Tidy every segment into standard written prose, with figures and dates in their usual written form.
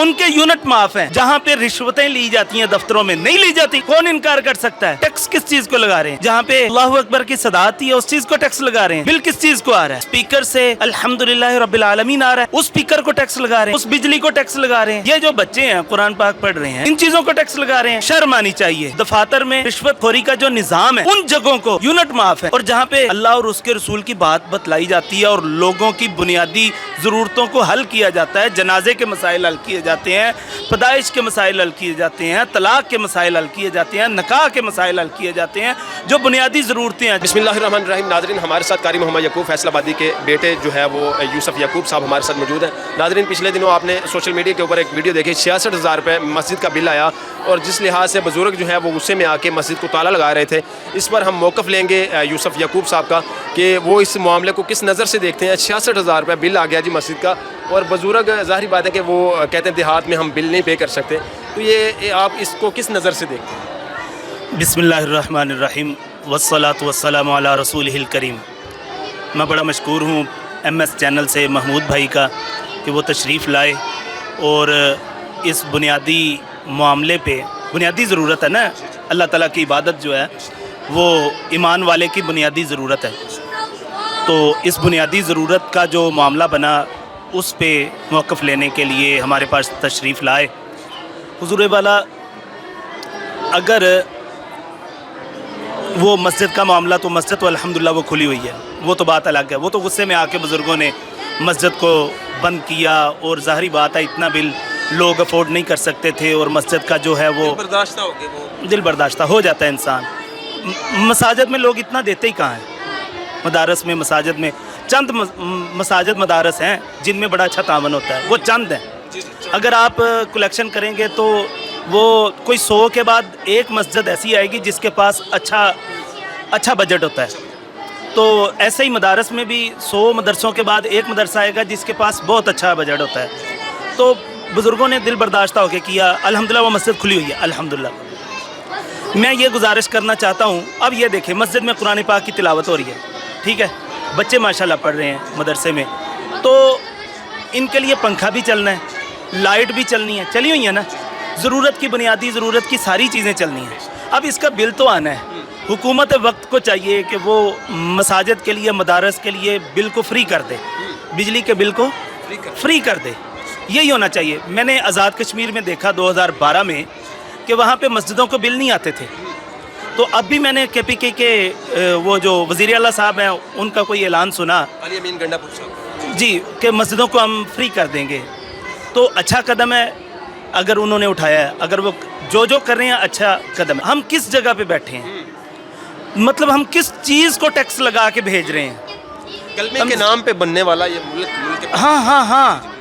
उनके यूनिट माफ हैं। जहाँ पे रिश्वतें ली जाती हैं दफ्तरों में नहीं ली जाती, कौन इनकार कर सकता है? टैक्स किस चीज को लगा रहे हैं? जहाँ पे अल्लाहु अकबर की सदा आती है उस चीज को टैक्स लगा रहे हैं। बिल किस चीज को आ रहा है? स्पीकर से अल्हम्दुलिल्लाह रब्बिल आलमीन आ रहा है, उस स्पीकर को टैक्स लगा रहे हैं, उस बिजली को टैक्स लगा रहे हैं। ये जो बच्चे हैं कुरान पाक पढ़ रहे हैं, इन चीजों को टैक्स लगा रहे हैं। शर्म आनी चाहिए। दफातर में रिश्वतखोरी का जो निजाम है उन जगहों को यूनिट माफ है, और जहाँ पे अल्लाह और उसके रसूल की बात बतलाई जाती है और लोगों की बुनियादी जरूरतों को हल किया जाता है, जनाजे के मसाइल हल किए जाते हैं, पैदाइश के मसाइल हल किए जाते हैं, तलाक के मसाइल हल किए जाते हैं, निकाह के मसाइल हल किए जाते हैं, जो बुनियादी ज़रूरतें हैं। बिस्मिल्लाहिर्रहमानिर्रहीम। नाज़रीन, हमारे साथ कारी मोहम्मद यकूब फैसलाबादी के बेटे जो है वो यूसुफ यकूब साहब हमारे साथ मौजूद हैं। नाज़रीन, पिछले दिनों आपने सोशल मीडिया के ऊपर एक वीडियो देखी, 66,000 रुपये मस्जिद का बिल आया, और जिस लिहाज से बुज़ुर्ग जो है वो गुस्से में आके मस्जिद को ताला लगा रहे थे। इस पर हम मौक़िफ़ लेंगे यूसुफ यकूब साहब का कि वो इस मामले को किस नज़र से देखते हैं। 66,000 रुपये बिल आ गया जी मस्जिद का, और बुज़ुर्ग ज़ाहिर बात है कि वो कहते हैं देहात में हम बिल नहीं पे कर सकते, तो ये आप इसको किस नज़र से देखते हैं? बिस्मिल्लाहिर्रहमानिर्रहीम वस्सलातु वस्सलामु अला रसूलिहिल करीम। मैं बड़ा मशकूर हूँ MS चैनल से महमूद भाई का कि वो तशरीफ़ लाए और इस बुनियादी मामले पे, बुनियादी ज़रूरत है ना, अल्लाह ताला की इबादत जो है वो ईमान वाले की बुनियादी ज़रूरत है, तो इस बुनियादी ज़रूरत का जो मामला बना उस पे मौक़िफ़ लेने के लिए हमारे पास तशरीफ़ लाए। हुज़ूर वाला, अगर वो मस्जिद का मामला, तो मस्जिद तो अल्हम्दुलिल्लाह वो खुली हुई है, वो तो बात अलग है। वो तो गुस्से में आके बुज़ुर्गों ने मस्जिद को बंद किया, और ज़ाहिरी बात है इतना बिल लोग अफोर्ड नहीं कर सकते थे, और मस्जिद का जो है वो बर्दाश्त हो गया, वो दिल बर्दाश्त हो जाता है इंसान। मसाजिद में लोग इतना देते ही कहाँ हैं? मदारस में, मसाजिद में चंद मसाजिद मदारस हैं जिनमें बड़ा अच्छा तावन होता है, वो चंद हैं। अगर आप कलेक्शन करेंगे तो वो कोई 100 के बाद एक मस्जिद ऐसी आएगी जिसके पास अच्छा बजट होता है। तो ऐसे ही मदारस में भी 100 मदरसों के बाद एक मदरसा आएगा जिसके पास बहुत अच्छा बजट होता है। तो बुज़ुर्गों ने दिल बर्दाश्त होकर किया, अल्हम्दुलिल्लाह वो मस्जिद खुली हुई है। अल्हम्दुलिल्लाह मैं ये गुजारिश करना चाहता हूँ, अब ये देखें मस्जिद में कुरान पाक की तिलावत हो रही है, ठीक है, बच्चे माशाल्लाह पढ़ रहे हैं मदरसे में, तो इनके लिए पंखा भी चलना है, लाइट भी चलनी है, चली हुई है ना, ज़रूरत की बुनियादी ज़रूरत की सारी चीज़ें चलनी हैं। अब इसका बिल तो आना है, हुकूमत वक्त को चाहिए कि वो मसाजिद के लिए, मदारस के लिए बिल को फ्री कर दे, बिजली के बिल को फ्री कर दे, यही होना चाहिए। मैंने आज़ाद कश्मीर में देखा 2012 में कि वहाँ पे मस्जिदों को बिल नहीं आते थे, तो अब भी मैंने KPK के वो जो वज़ीर आला साहब हैं उनका कोई ऐलान सुना जी कि मस्जिदों को हम फ्री कर देंगे, तो अच्छा कदम है अगर उन्होंने उठाया है, अगर वो जो कर रहे हैं अच्छा कदम है। हम किस जगह पे बैठे हैं, मतलब हम किस चीज़ को टैक्स लगा के भेज रहे हैं? कलमे के नाम पे बनने वाला ये मुल्क हाँ,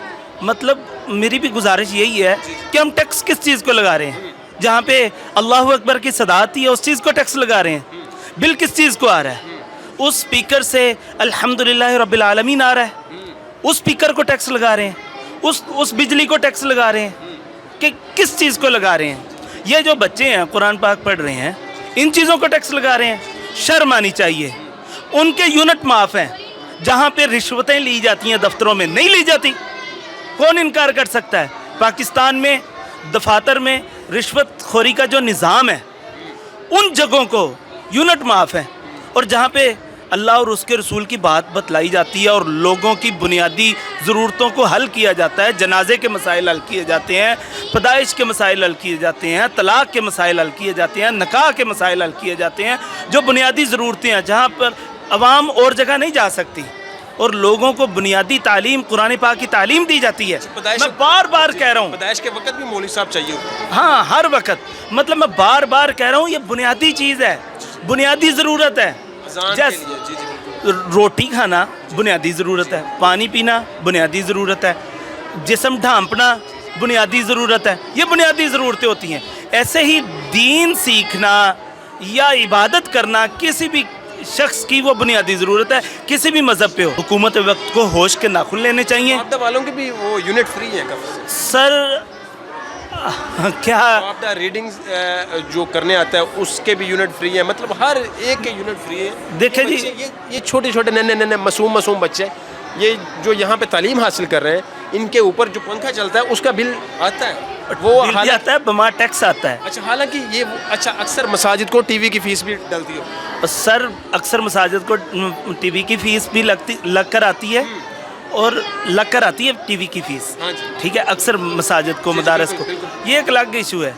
मतलब मेरी भी गुजारिश यही है कि हम टैक्स किस चीज़ को लगा रहे हैं? जहाँ पे अल्लाहु अकबर की सदा आती है उस चीज़ को टैक्स लगा रहे हैं। बिल किस चीज़ को आ रहा है? उस स्पीकर से अल्हम्दुलिल्लाह रब्बिल आलमीन आ रहा है, उस स्पीकर को टैक्स लगा रहे हैं, उस बिजली को टैक्स लगा रहे हैं, कि किस चीज़ को लगा रहे हैं? ये जो बच्चे हैं कुरान पाक पढ़ रहे हैं, इन चीज़ों को टैक्स लगा रहे हैं। शर्म आनी चाहिए। उनके यूनिट माफ हैं, जहाँ पे रिश्वतें ली जाती हैं दफ्तरों में नहीं ली जाती, कौन इनकार कर सकता है? पाकिस्तान में दफातर में रिश्वतखोरी का जो निज़ाम है उन जगहों को यूनिट माफ है, और जहाँ पे अल्लाह और उसके रसूल की बात बतलाई जाती है और लोगों की बुनियादी ज़रूरतों को हल किया जाता है, जनाजे के मसाइल हल किए जाते हैं, पैदाइश के मसाइल हल किए जाते हैं, तलाक के मसाइल हल किए जाते हैं, निकाह के मसाइल हल किए जाते हैं, जो बुनियादी ज़रूरतें हैं जहाँ पर अवाम और जगह नहीं जा सकती, और लोगों को बुनियादी तालीम, कुरान पाक की तालीम दी जाती है। मैं बार बार कह रहा हूँ, पैदाइश के वक्त भी मौलवी साहब चाहिए। हाँ, हर वक्त, मतलब मैं बार बार कह रहा हूँ ये बुनियादी चीज़ है, बुनियादी ज़रूरत है। जैसे रोटी खाना बुनियादी ज़रूरत है, पानी पीना बुनियादी ज़रूरत है, जिस्म ढांपना बुनियादी ज़रूरत है, ये बुनियादी ज़रूरतें होती हैं। ऐसे ही दीन सीखना या इबादत करना किसी भी शख्स की वो बुनियादी ज़रूरत है, किसी भी मज़हब पे हो। हुकूमत वक्त को होश के नाखुन लेने चाहिए। आपदा वालों के भी वो यूनिट फ्री है सर, क्या आपदा रीडिंग्स जो करने आता है उसके भी यूनिट फ्री है, मतलब हर एक के यूनिट फ्री है। देखे जी, ये छोटे छोटे नन्हे मासूम बच्चे ये जो यहाँ पे तालीम हासिल कर रहे हैं, ان کے اوپر جو پنکھا چلتا ہے اس کا بل آتا ہے وہ بل بھی آتا ہے، بما ٹیکس آتا ہے. اچھا حالانکہ یہ اچھا اکثر مساجد کو ٹی وی کی فیس بھی ڈلتی ہے. سر اکثر مساجد کو ٹی وی کی فیس بھی لگ کر آتی ہے اور لگ کر آتی ہے ٹی وی کی فیس. ہاں جی. ٹھیک ہے، اکثر مساجد کو مدارس کو بالکل. یہ ایک الگ ایشو ہے.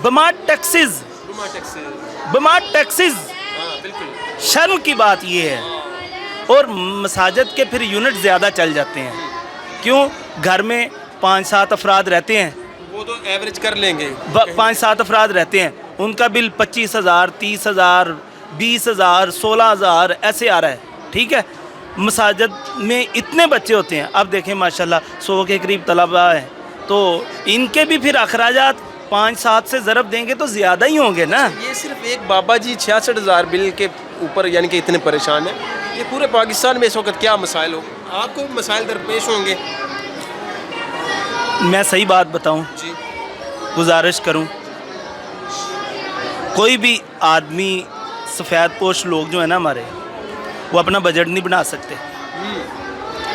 بما ٹیکسز، بما ٹیکسز، بالکل. شرم کی بات یہ ہے. اور مساجد کے پھر یونٹ زیادہ چل جاتے ہیں. کیوں؟ گھر میں 5-7 افراد رہتے ہیں، وہ تو ایوریج کر لیں گے. 5-7 افراد رہتے ہیں، ان کا بل 25,000 30,000 20,000 16,000 ایسے آ رہا ہے. ٹھیک ہے، مساجد میں اتنے بچے ہوتے ہیں. اب دیکھیں ماشاءاللہ 100 کے قریب طلباء ہیں، تو ان کے بھی پھر اخراجات 5-7 سے ضرب دیں گے تو زیادہ ہی ہوں گے نا. یہ صرف ایک بابا جی 66,000 بل کے اوپر یعنی کہ اتنے پریشان ہیں. یہ پورے پاکستان میں اس وقت کیا مسائل ہو؟ آپ کو بھی مسائل درپیش ہوں گے. میں صحیح بات بتاؤں، جی. گزارش کروں، کوئی بھی آدمی سفید پوش لوگ جو ہیں نا ہمارے، وہ اپنا بجٹ نہیں بنا سکتے.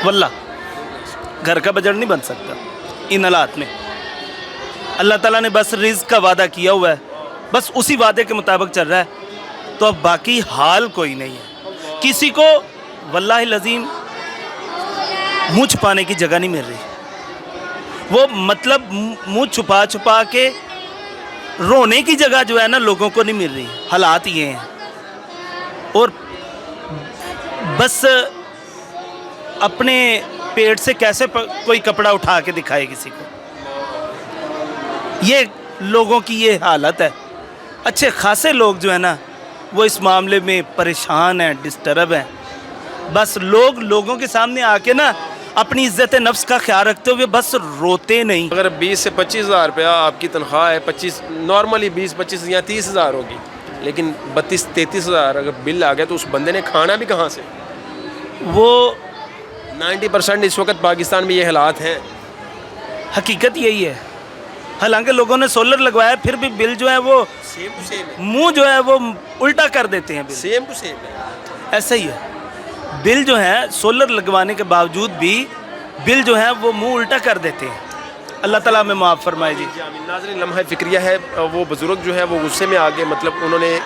واللہ گھر کا بجٹ نہیں بن سکتا ان حالات میں. اللہ تعالیٰ نے بس رزق کا وعدہ کیا ہوا ہے، بس اسی وعدے کے مطابق چل رہا ہے. تو اب باقی حال کوئی نہیں ہے. کسی کو واللہ العظیم منہ چھپانے کی جگہ نہیں مل رہی. وہ مطلب منہ چھپا چھپا کے رونے کی جگہ جو ہے نا لوگوں کو نہیں مل رہی. حالات یہ ہیں. اور بس اپنے پیٹ سے کیسے کوئی کپڑا اٹھا کے دکھائے کسی کو، یہ لوگوں کی یہ حالت ہے. اچھے خاصے لوگ جو ہیں نا وہ اس معاملے میں پریشان ہیں، ڈسٹرب ہیں. بس لوگوں کے سامنے آ کے نا اپنی عزت نفس کا خیال رکھتے ہوئے بس روتے نہیں. اگر 20 سے 25,000 روپیہ آپ کی تنخواہ ہے، 25 نارملی 20-25 یا 30,000 ہوگی، لیکن 32-33,000 اگر بل آ گیا تو اس بندے نے کھانا بھی کہاں سے؟ وہ 90% اس وقت پاکستان میں یہ حالات ہیں. حقیقت یہی ہے. حالانکہ لوگوں نے سولر لگوایا پھر بھی بل جو ہے وہ سیم ٹو سیم ہے. منہ جو ہے وہ الٹا کر دیتے ہیں. بل سیم ٹو سیم ہے. ایسا ہی ہے. بل جو ہے سولر لگوانے کے باوجود بھی بل جو ہے وہ منہ الٹا کر دیتے ہیں. اللہ تعالیٰ میں معاف فرمائے. جی ناظرین، لمحہ فکریہ ہے. وہ بزرگ جو ہے وہ غصے میں آگے مطلب انہوں نے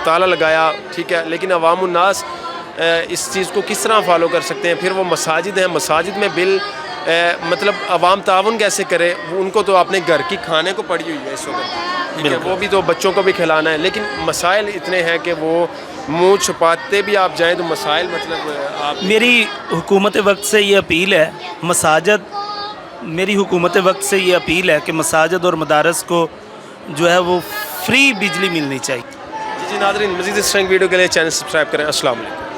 تالا لگایا، ٹھیک ہے، لیکن عوام الناس اس چیز کو کس طرح فالو کر سکتے ہیں؟ پھر وہ مساجد ہیں، مساجد میں بل مطلب عوام تعاون کیسے کرے؟ ان کو تو اپنے گھر کی کھانے کو پڑی ہوئی ہے اس وقت، ٹھیک ہے، وہ بھی تو بچوں کو بھی کھلانا ہے. لیکن مسائل اتنے ہیں کہ وہ منہ چھپاتے بھی آپ جائیں تو مسائل مطلب آپ. میری حکومت وقت سے یہ اپیل ہے، میری حکومت وقت سے یہ اپیل ہے کہ مساجد اور مدارس کو جو ہے وہ فری بجلی ملنی چاہیے. جی ناظرین، مزید اس طرح ویڈیو کے لیے چینل سبسکرائب کریں. السلام علیکم.